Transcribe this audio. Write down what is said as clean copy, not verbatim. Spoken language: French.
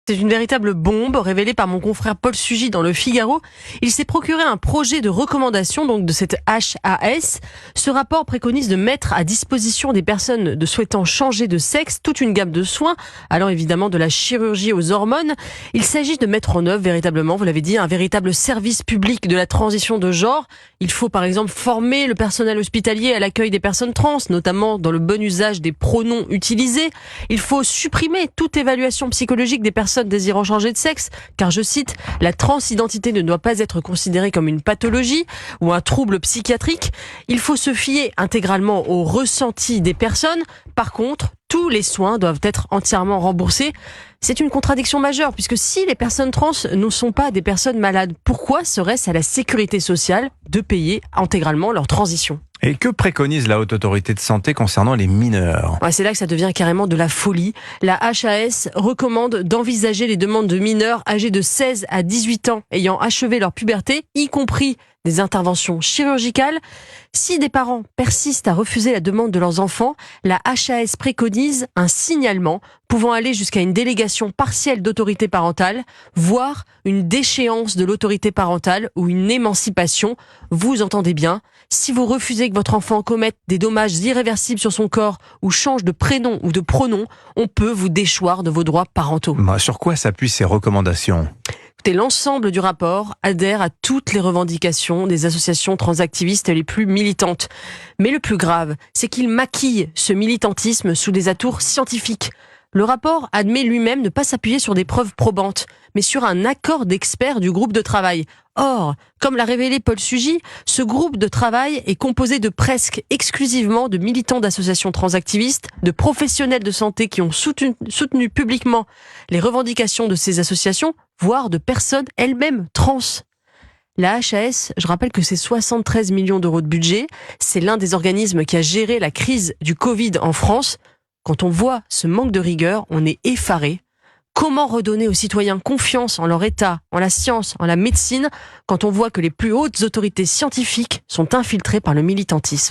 C'est une véritable bombe révélée par mon confrère Paul Sugy dans Le Figaro. Il s'est procuré un projet de recommandation donc de cette HAS. Ce rapport préconise de mettre à disposition des personnes souhaitant changer de sexe toute une gamme de soins, allant évidemment de la chirurgie aux hormones. Il s'agit de mettre en œuvre véritablement, vous l'avez dit, un véritable service public de la transition de genre. Il faut par exemple former le personnel hospitalier à l'accueil des personnes trans, notamment dans le bon usage des pronoms utilisés. Il faut supprimer toute évaluation psychologique des personnes désirant changer de sexe, car je cite, la transidentité ne doit pas être considérée comme une pathologie ou un trouble psychiatrique. Il faut se fier intégralement au ressenti des personnes. Par contre, tous les soins doivent être entièrement remboursés. C'est une contradiction majeure, puisque si les personnes trans ne sont pas des personnes malades, pourquoi serait-ce à la sécurité sociale de payer intégralement leur transition ? Et que préconise la Haute Autorité de Santé concernant les mineurs ? Ouais, c'est là que ça devient carrément de la folie. La HAS recommande d'envisager les demandes de mineurs âgés de 16 à 18 ans ayant achevé leur puberté, y compris des interventions chirurgicales. Si des parents persistent à refuser la demande de leurs enfants, la HAS préconise un signalement pouvant aller jusqu'à une délégation partielle d'autorité parentale, voire une déchéance de l'autorité parentale ou une émancipation. Vous entendez bien, si vous refusez que votre enfant commette des dommages irréversibles sur son corps ou change de prénom ou de pronom, on peut vous déchoir de vos droits parentaux. Sur quoi s'appuient ces recommandations ? L'ensemble du rapport adhère à toutes les revendications des associations transactivistes les plus militantes. Mais le plus grave, c'est qu'il maquille ce militantisme sous des atours scientifiques. Le rapport admet lui-même ne pas s'appuyer sur des preuves probantes, mais sur un accord d'experts du groupe de travail. Or, comme l'a révélé Paul Sugy, ce groupe de travail est composé de presque exclusivement de militants d'associations transactivistes, de professionnels de santé qui ont soutenu publiquement les revendications de ces associations, voire de personnes elles-mêmes trans. La HAS, je rappelle que c'est 73 millions d'euros de budget. C'est l'un des organismes qui a géré la crise du Covid en France. Quand on voit ce manque de rigueur, on est effaré. Comment redonner aux citoyens confiance en leur État, en la science, en la médecine, quand on voit que les plus hautes autorités scientifiques sont infiltrées par le militantisme ?